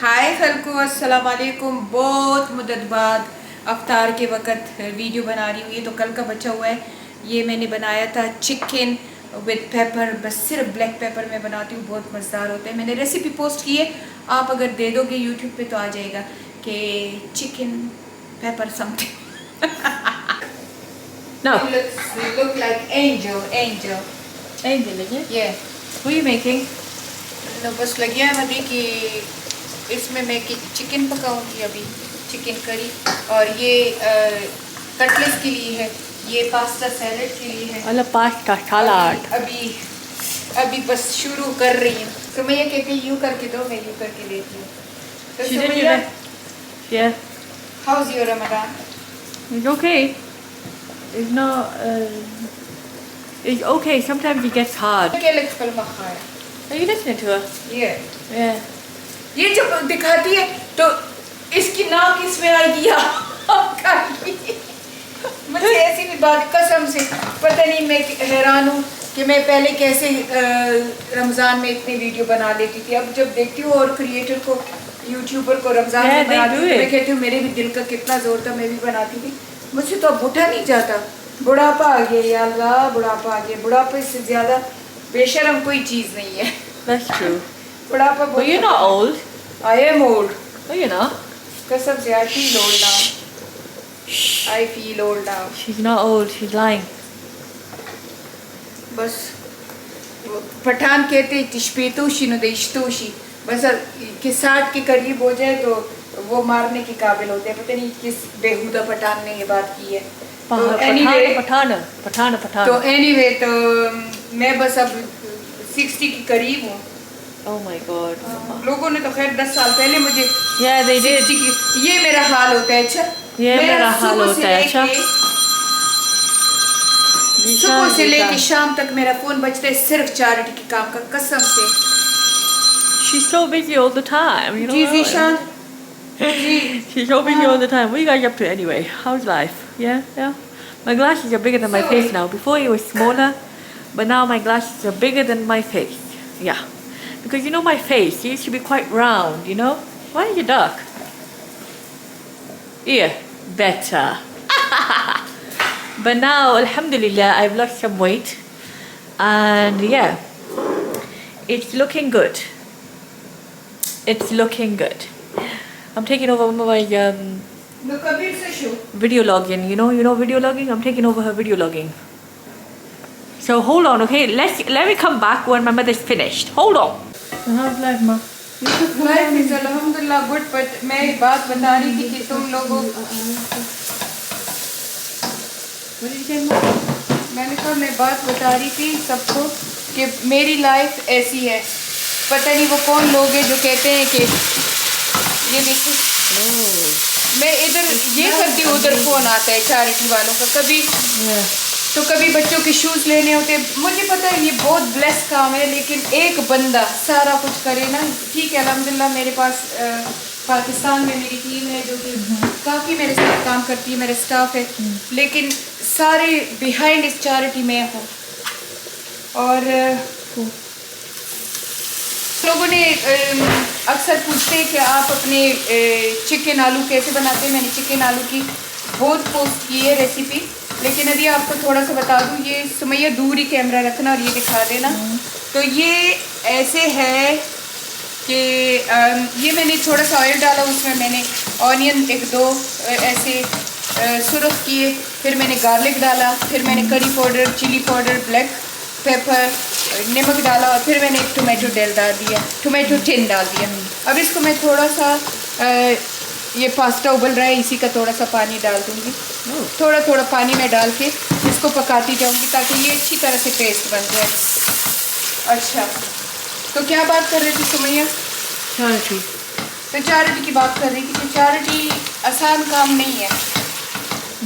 हाय फलको, अस्सलाम वालेकुम। बहुत मुद्दत बाद अफ्तार के वक़्त वीडियो बना रही हूँ। ये तो कल का बचा हुआ है। ये मैंने बनाया था चिकन विद पेपर, बस सिर्फ ब्लैक पेपर में बनाती हूँ, बहुत मज़ेदार होता है। मैंने रेसिपी पोस्ट की है, आप अगर दे दोगे यूट्यूब पे तो आ जाएगा कि chicken paper something. No. You look like angel. Angel, is it? Yeah. What are you making? तो बस लगी है मदी कि इसमें मैं चिकन पकाऊंगी अभी, चिकन करी। और ये कटलेट्स के लिए है, ये पास्ता सैलेड के लिए है। Alla pasta salad. अभी अभी बस शुरू कर रही हूँ। सुमैया कहती है यूँ करके दो, मैं यूँ करके देती हूँ। तो She didn't Sumaiya, Yeah. how's your Ramadan? It's okay. It's not. It's okay. Sometimes it gets hard. क्या लगता है मखा है? Are you listening to her? ये Yeah. ये जब दिखाती है तो इसकी नाक इसमें आएगी। मुझे ऐसी भी बात कसम से पता नहीं, मैं हैरान हूँ कि मैं पहले कैसे रमज़ान में इतनी वीडियो बना लेती थी। अब जब देखती हूँ और क्रिएटर को, यूट्यूबर को रमज़ान में बनाती हूँ, मैं कहती हूँ मेरे भी दिल का कितना जोर था, मैं भी बनाती थी। मुझसे तो अब उठा नहीं जाता। बुढ़ापा आ गया या अल्लाह, बुढ़ापा आ गया। बुढ़ापे से ज़्यादा बेशरम कोई चीज़ नहीं है। That's true. बुढ़ापा बहुत। But you're not old. I am old. No, you're not. कसम से I feel old now. I feel old now. She's not old. She's lying. बस वो पठान कहते तिश्पेतोशी न देशतोशी, बस कि 60 के करीब हो जाए तो वो मारने के काबिल होते हैं। पता नहीं किस बेहुदा पठान ने ये बात की है। तो एनीवे तो मैं बस अब 60 के करीब हूँ। Oh my God. लोगों ने तो खैर 10 साल पहले मुझे Yeah, they did. 60 की, ये मेरा हाल होता है। अच्छा, ये मेरा हाल होता है। अच्छा, सुबह से लेके शाम तक मेरा फोन बजता है सिर्फ चैरिटी के काम का, कसम से। She's so busy all the time. You know. जी Zeeshan, She's so busy all the time. What are you guys up to anyway? How's life? Yeah, yeah. My glasses are bigger than my face now. Before it was smaller, but now my glasses are bigger than my face. Yeah. Because you know my face, it used to be quite round, you know? Why are you dark? Yeah, better. But now, alhamdulillah, I've lost some weight. And yeah, it's looking good. It's looking good. I'm taking over my video logging, you know video logging? I'm taking over her video logging. So hold on, okay? Let me come back when my mother's finished. Hold on. How's life, ma? Life is अल्हम्दुलिल्लाह good. But मैं एक बात बता रही थी कि तुम लोगों, मैंने कहा मैं बात बता रही थी सबको कि मेरी लाइफ ऐसी है। पता नहीं वो कौन लोग हैं जो कहते हैं कि ये देखो मैं इधर ये करती हूँ, उधर फोन आता है चैरिटी वालों का। कभी तो कभी बच्चों के शूज़ लेने होते हैं। मुझे पता है ये बहुत ब्लेस काम है, लेकिन एक बंदा सारा कुछ करे ना। ठीक है, अल्हम्दुलिल्लाह मेरे पास पाकिस्तान में मेरी टीम है जो कि काफ़ी मेरे साथ काम करती है, मेरे स्टाफ है, लेकिन सारे बिहाइंड इस चैरिटी में हूँ। और लोगों ने अक्सर पूछते हैं कि आप अपने चिकन आलू कैसे बनाते हैं। मैंने चिकन आलू की बहुत पोस्ट की है रेसिपी, लेकिन अभी आपको थोड़ा सा बता दूँ। ये सुमैया दूर ही कैमरा रखना और ये दिखा देना। तो ये ऐसे है कि ये मैंने थोड़ा सा ऑयल डाला, उसमें मैंने ऑनियन 1-2 ऐसे सुरख किए, फिर मैंने गार्लिक डाला, फिर मैंने curry powder, chilli powder, black pepper, नमक डाला, और फिर मैंने एक टोमेटो डाल दिया, टोमेटो टिन डाल दिया। अब इसको मैं थोड़ा सा ये पास्ता उबल रहा है, इसी का थोड़ा सा पानी डाल दूँगी। थोड़ा थोड़ा पानी में डाल के इसको पकाती जाऊँगी ताकि ये अच्छी तरह से पेस्ट बन जाए। अच्छा, तो क्या बात कर रही थी सुमैया? Charity. तो चैरिटी की बात कर रही थी कि चैरिटी आसान काम नहीं है।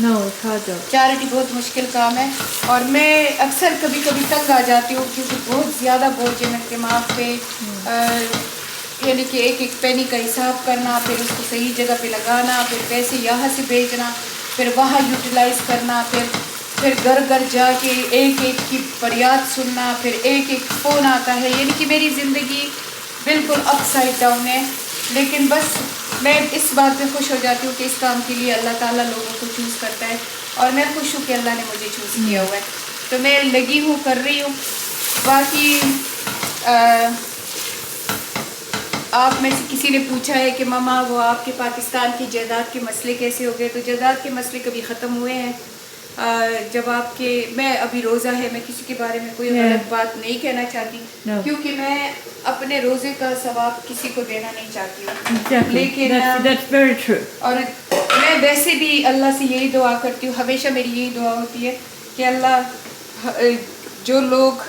No, it's hard job. Charity बहुत मुश्किल काम है, और मैं अक्सर कभी कभी तंग आ जाती हूँ क्योंकि बहुत ज़्यादा बोझ है मेरे दिमाग पे। यानी कि एक एक पेनी का हिसाब करना, फिर उसको सही जगह पे लगाना, फिर पैसे यहाँ से भेजना, फिर वहाँ यूटिलाइज़ करना, फिर घर घर जाके एक एक की फरियाद सुनना, फिर एक एक फ़ोन आता है। यानी कि मेरी ज़िंदगी बिल्कुल अपसाइड डाउन है। लेकिन बस मैं इस बात पे खुश हो जाती हूँ कि इस काम के लिए अल्लाह ताला लोगों को चूज़ करता है और मैं खुश हूँ कि अल्लाह ने मुझे चूज़ किया हुआ है। तो मैं लगी हूँ, कर रही हूँ। बाकी आप में से किसी ने पूछा है कि मामा वो आपके पाकिस्तान की जायदाद के मसले कैसे हो गए, तो जायदाद के मसले कभी ख़त्म हुए हैं। जब आपके मैं अभी रोज़ा है, मैं किसी के बारे में कोई गलत बात नहीं कहना चाहती क्योंकि मैं अपने रोज़े का सवाब किसी को देना नहीं चाहती हूँ। लेकिन that's very true. और मैं वैसे भी अल्लाह से यही दुआ करती हूँ, हमेशा मेरी यही दुआ होती है कि अल्लाह जो लोग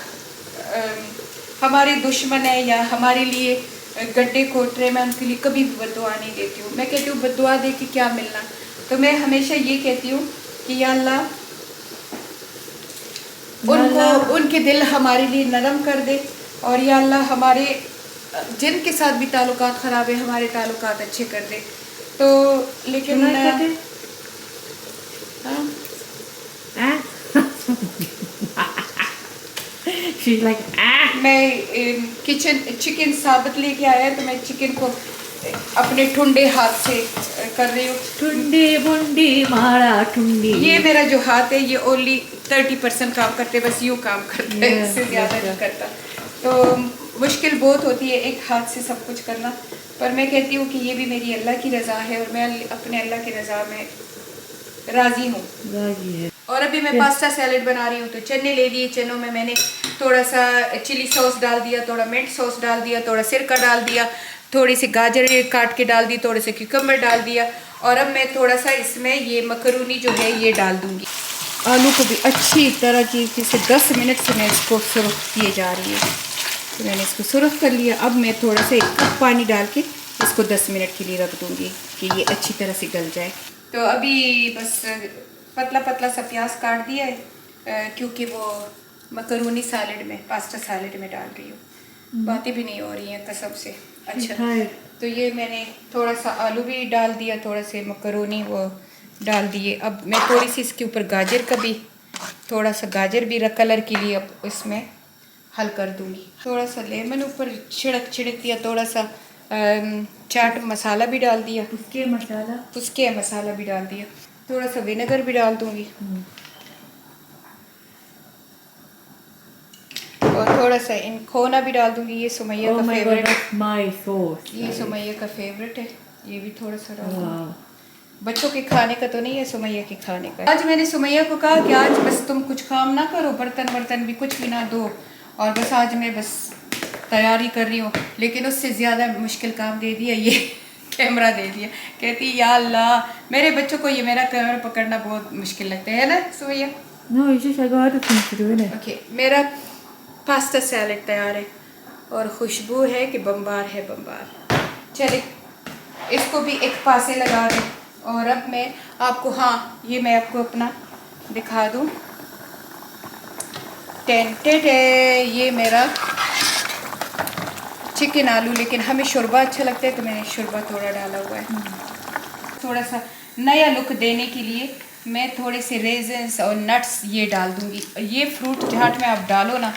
हमारे दुश्मन है या हमारे लिए गड्ढे खोट रहे, मैं उनके लिए कभी भी बद्दुआ नहीं देती हूँ। मैं कहती हूँ बद्दुआ दे के क्या मिलना, तो मैं हमेशा ये कहती हूँ कि या अल्लाह उनको उनके दिल हमारे लिए नरम कर दे और या अल्लाह हमारे जिनके साथ भी ताल्लुकात ख़राब है हमारे ताल्लुकात अच्छे कर दे। तो लेकिन She's like मैं चिकन साबित लेके आया तो मैं चिकन को अपने ठुंडे हाथ से कर रही हूँ। ठुंडे बुंडी मारा ठुंडी। ये मेरा जो हाथ है ये ओनली 30% काम करते, बस यूँ काम करता है, इससे ज़्यादा नहीं करता। तो मुश्किल बहुत होती है एक हाथ से सब कुछ करना, पर मैं कहती हूँ कि ये भी मेरी अल्लाह की रज़ा है और मैं अपने अल्लाह की रज़ा में राज़ी हूँ। और अभी मैं पास्ता सैलेड बना रही हूँ, तो चने ले लिए, चनों में मैंने थोड़ा सा चिली सॉस डाल दिया, थोड़ा मिंट सॉस डाल दिया, थोड़ा सिरका डाल दिया, थोड़ी सी गाजर काट के डाल दी, थोड़े से क्यूकम्बर डाल दिया और अब मैं थोड़ा सा इसमें ये मकरूनी जो है ये डाल दूँगी। आलू को भी अच्छी तरह की से 10 मिनट से मैं इसको सुरख किए जा रही है। तो मैंने इसको सुरख कर लिया। अब मैं थोड़ा सा 1 कप पानी डाल के इसको 10 मिनट के लिए रख दूँगी कि ये अच्छी तरह से गल जाए। तो अभी बस पतला पतला सा प्याज काट दिया है क्योंकि वो मकरूनी सैलेड में, पास्ता सैलेड में डाल रही हूँ। बातें भी नहीं हो रही हैं कसम से। अच्छा, तो ये मैंने थोड़ा सा आलू भी डाल दिया, थोड़ा से मकरूनी वो डाल दिए। अब मैं थोड़ी सी इसके ऊपर गाजर का भी, थोड़ा सा गाजर भी कलर के लिए अब इसमें हल कर दूँगी। थोड़ा सा लेमन ऊपर छिड़क दिया, थोड़ा सा चाट मसाला भी डाल दिया, उसके मसाला भी डाल दिया, थोड़ा सा विनेगर भी डाल दूँगी और थोड़ा सा इन खोना भी डाल दूँगी। ये सुमैया का फेवरेट है, ये सुमैया का फेवरेट है, ये भी थोड़ा सा डाल दूँगी। बच्चों के खाने का तो नहीं है, सुमैया के खाने का। आज मैंने सुमैया को कहा कि आज बस तुम कुछ काम ना करो, बर्तन भी कुछ भी ना दो, और बस आज मैं बस तैयारी कर रही हूँ। लेकिन उससे ज़्यादा मुश्किल काम दे दिया, ये कैमरा दे दिया। कहती या अल्लाह, मेरे बच्चों को ये मेरा कैमरा पकड़ना बहुत मुश्किल लगता है ना Sumaiya? No, it's just I got other things to do, innit? Okay, मेरा पास्ता सैलेड तैयार है और खुशबू है कि बम्बार है बम्बार। चले इसको भी एक पासे लगा दें। और अब मैं आपको, हाँ ये मैं आपको अपना दिखा दूँ, टेंटेड है ये मेरा चिकन आलू। लेकिन हमें शोरबा अच्छा लगता है तो मैंने शोरबा थोड़ा डाला हुआ है। थोड़ा सा नया लुक देने के लिए मैं थोड़े से रेजन्स और नट्स ये डाल दूँगी। ये फ्रूट चाट में आप डालो ना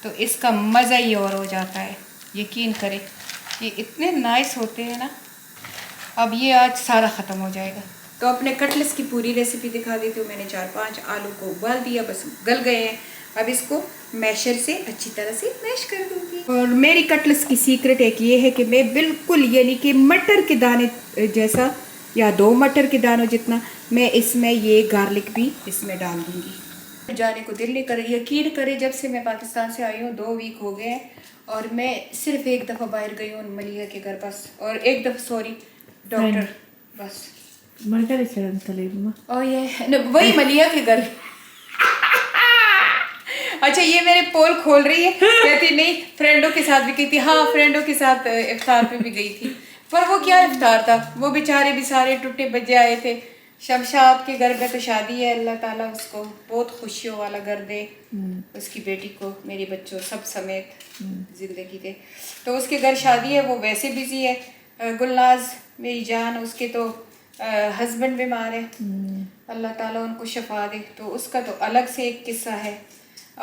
तो इसका मज़ा ही और हो जाता है, यकीन करें, ये इतने नाइस होते हैं ना। अब ये आज सारा ख़त्म हो जाएगा। तो अपने कटलेट्स की पूरी रेसिपी दिखा देती हूँ। मैंने 4-5 आलू को उबाल दिया, बस गल गए हैं। अब इसको मैशर से अच्छी तरह से मैश कर दूँगी। और मेरी कटलेट्स की सीक्रेट एक ये है कि मैं बिल्कुल यानी कि मटर के दाने जैसा या 2 मटर के दानों जितना मैं इसमें ये गार्लिक भी इसमें डाल दूँगी। जाने को दिल नहीं कर रही, यकीन करें जब से मैं पाकिस्तान से आई हूँ 2 वीक हो गए हैं और मैं सिर्फ एक दफ़ा बाहर गई हूँ मलिया के घर पास, और एक दफ़ा सॉरी डॉक्टर बस। और ये वही मलिया के घर। अच्छा, ये मेरे पोल खोल रही है, कहती नहीं फ्रेंडों के साथ भी गई थी। हाँ, फ्रेंडों के साथ इफ्तार पे भी गई थी, पर वो क्या इफ्तार था, वो बेचारे भी सारे टूटे बजे आए थे। शमशाद के घर में तो शादी है, अल्लाह ताला उसको बहुत खुशियों वाला घर दे, उसकी बेटी को, मेरे बच्चों सब समेत ज़िंदगी दे। तो उसके घर शादी है, वो वैसे बिज़ी है। गुलनाज मेरी जान, उसके तो हस्बैंड बीमार है, अल्लाह ताला उनको शफा दे, तो उसका तो अलग से एक किस्सा है।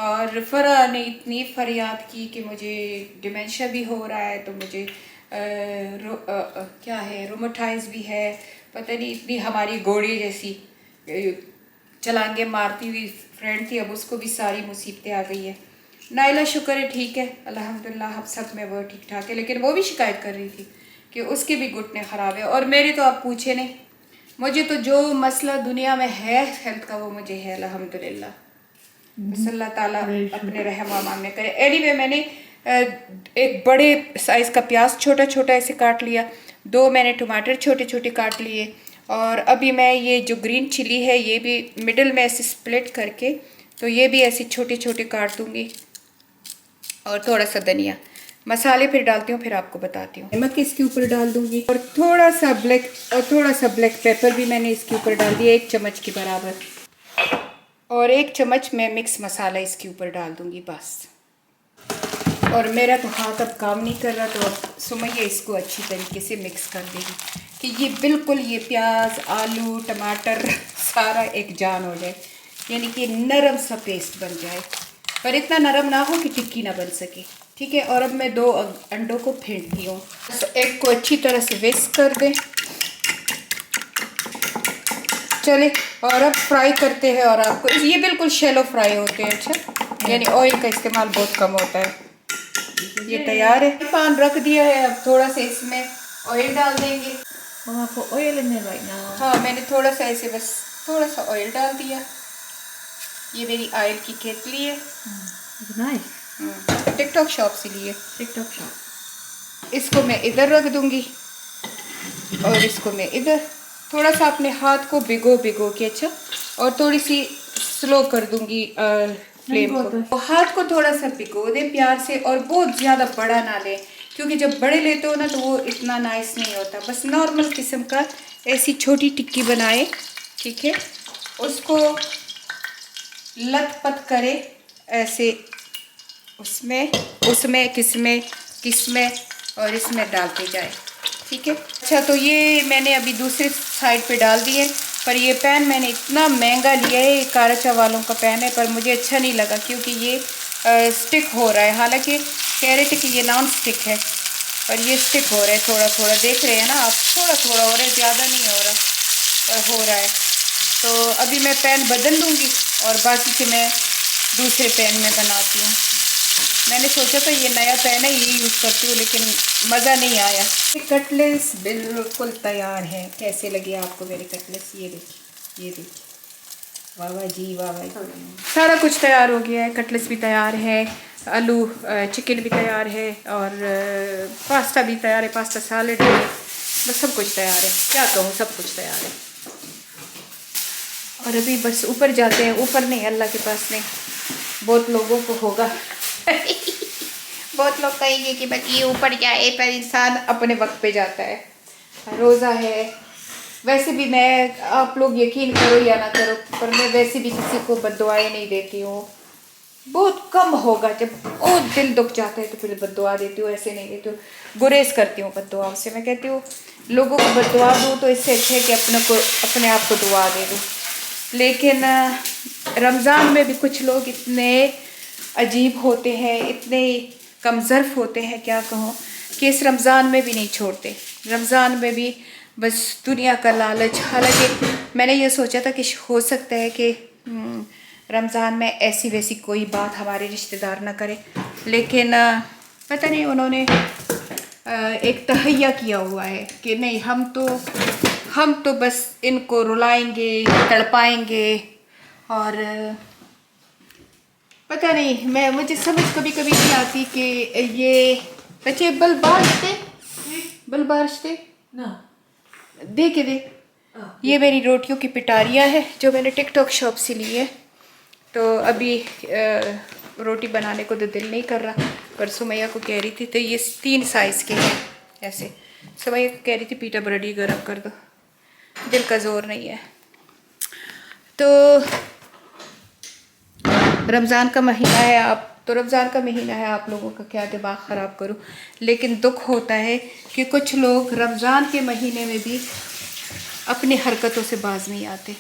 और फरा ने इतनी फरियाद की कि मुझे डिमेंशिया भी हो रहा है, तो मुझे क्या है, रोमाटाइज भी है, पता नहीं इतनी हमारी घोड़े जैसी चलांगे मारती हुई फ्रेंड थी, अब उसको भी सारी मुसीबतें आ गई है। नाइला शुक्र है ठीक है अल्हम्दुलिल्लाह, हम सब में वो ठीक ठाक है, लेकिन वो भी शिकायत कर रही थी कि उसके भी घुटने ख़राब है। और मेरे तो आप पूछे नहीं, मुझे तो जो मसला दुनिया में है हेल्थ का वो मुझे है अल्हम्दुलिल्लाह। बस अल्लाह ताला अपने रहम व में करे। एनीवे मैंने एक बड़े साइज़ का प्याज छोटा छोटा ऐसे काट लिया, 2 मैंने टमाटर छोटे छोटे काट लिए, और अभी मैं ये जो ग्रीन चिली है ये भी मिडल में ऐसे स्प्लिट करके तो ये भी ऐसे छोटे छोटे काट दूँगी, और थोड़ा सा धनिया। मसाले फिर डालती हूँ, फिर आपको बताती हूँ। नमक इसके ऊपर डाल दूँगी, और थोड़ा सा ब्लैक पेपर भी मैंने इसके ऊपर डाल दिया 1 चम्मच के बराबर, और 1 चम्मच मैं मिक्स मसाला इसके ऊपर डाल दूँगी बस। और मेरा तो हाथ अब काम नहीं कर रहा, तो अब सुमैया इसको अच्छी तरीके से मिक्स कर देगी कि ये बिल्कुल ये प्याज आलू टमाटर सारा एक जान हो जाए, यानी कि नरम सा पेस्ट बन जाए, पर इतना नरम ना हो कि टिक्की ना बन सके, ठीक है। और अब मैं 2 अंडों को फेंटती हूँ, एक को अच्छी तरह से विस्क कर दें। चले, और अब फ्राई करते हैं, और आपको ये बिल्कुल शैलो फ्राई होते हैं, अच्छा, यानी ऑयल का इस्तेमाल बहुत कम होता है। ये तैयार है, पैन रख दिया है, अब थोड़ा सा इसमें ऑयल डाल देंगे। Mama put oil in there right now. हाँ, मैंने थोड़ा सा ऐसे बस थोड़ा सा ऑयल डाल दिया। ये मेरी ऑयल की केतली है, It's nice. टिकटॉक शॉप से लिए। TikTok shop. इसको मैं इधर रख दूंगी, और इसको मैं इधर। थोड़ा सा अपने हाथ को भिगो के, अच्छा, और थोड़ी सी स्लो कर दूंगी फ्लेम को। तो हाथ को थोड़ा सा भिगो दें प्यार से, और बहुत ज़्यादा बड़ा ना लें, क्योंकि जब बड़े लेते हो ना तो वो इतना नाइस नहीं होता। बस नॉर्मल किस्म का ऐसी छोटी टिक्की बनाए, ठीक है, उसको लथपथ करे ऐसे, उसमें किसमें और इसमें डालते जाए, ठीक है। अच्छा, तो ये मैंने अभी दूसरे साइड पे डाल दिए, पर ये पैन मैंने इतना महंगा लिया है, ये काराचा वालों का पैन है, पर मुझे अच्छा नहीं लगा क्योंकि ये स्टिक हो रहा है। हालांकि कह रहे थे कि ये नॉन स्टिक है, पर ये स्टिक हो रहा है थोड़ा थोड़ा, देख रहे हैं ना आप, थोड़ा थोड़ा हो रहा है, ज़्यादा नहीं हो रहा, पर हो रहा है। तो अभी मैं पैन बदल लूँगी, और बाकी के मैं दूसरे पैन में बनाती हूँ। मैंने सोचा था ये नया पैन है, ये यूज़ करती हूँ, लेकिन मज़ा नहीं आया। ये कटलेस बिल्कुल तैयार है। कैसे लगे आपको मेरे कटलेस? ये देखिए, वाह वाह जी, वाह वाह। सारा कुछ तैयार हो गया है, कटलेस भी तैयार है, आलू चिकन भी तैयार है, और पास्ता भी तैयार है, पास्ता सैलेड है, बस सब कुछ तैयार है। क्या कहूँ, सब कुछ तैयार है। और अभी बस ऊपर जाते हैं, ऊपर नहीं, अल्लाह के पास नहीं, बहुत लोगों को होगा बहुत लोग कहेंगे कि बस ये ऊपर जाए, पर इंसान अपने वक्त पे जाता है। रोज़ा है, वैसे भी मैं, आप लोग यकीन करो या ना करो, पर मैं वैसे भी किसी को बद्दुआएं नहीं देती हूँ। बहुत कम होगा, जब बहुत दिल दुख जाता है तो फिर बद्दुआ देती हूँ, ऐसे नहीं देती हूँ, गुरेज करती हूँ बद्दुआओं से। मैं कहती हूँ लोगों को बद्दुआ दूँ तो इससे अच्छा है कि अपने आप को दुआ दे दूँ। लेकिन रमज़ान में भी कुछ लोग इतने अजीब होते हैं, इतने कमज़र्फ़ होते हैं, क्या कहूँ, कि इस रमज़ान में भी नहीं छोड़ते। रमज़ान में भी बस दुनिया का लालच। हालांकि मैंने ये सोचा था कि हो सकता है कि रमज़ान में ऐसी वैसी कोई बात हमारे रिश्तेदार ना करें, लेकिन पता नहीं उन्होंने एक तहैया किया हुआ है कि नहीं, हम तो बस इनको रुलाएंगे, तड़पाएंगे, और पता नहीं, मुझे समझ कभी कभी नहीं आती कि ये बच्चे बल बारशते No. दे ये मेरी रोटियों की पिटारियाँ है जो मैंने टिकटॉक शॉप से ली है। तो अभी रोटी बनाने को तो दिल नहीं कर रहा, पर सुमैया को कह रही थी, तो ये 3 साइज़ के हैं ऐसे। सुमैया को कह रही थी पीटा बरडी गर्म कर दो, दिल का जोर नहीं है। तो रमज़ान का महीना है, रमज़ान का महीना है, आप लोगों का क्या दिमाग ख़राब करूं, लेकिन दुख होता है कि कुछ लोग रमज़ान के महीने में भी अपनी हरकतों से बाज नहीं आते।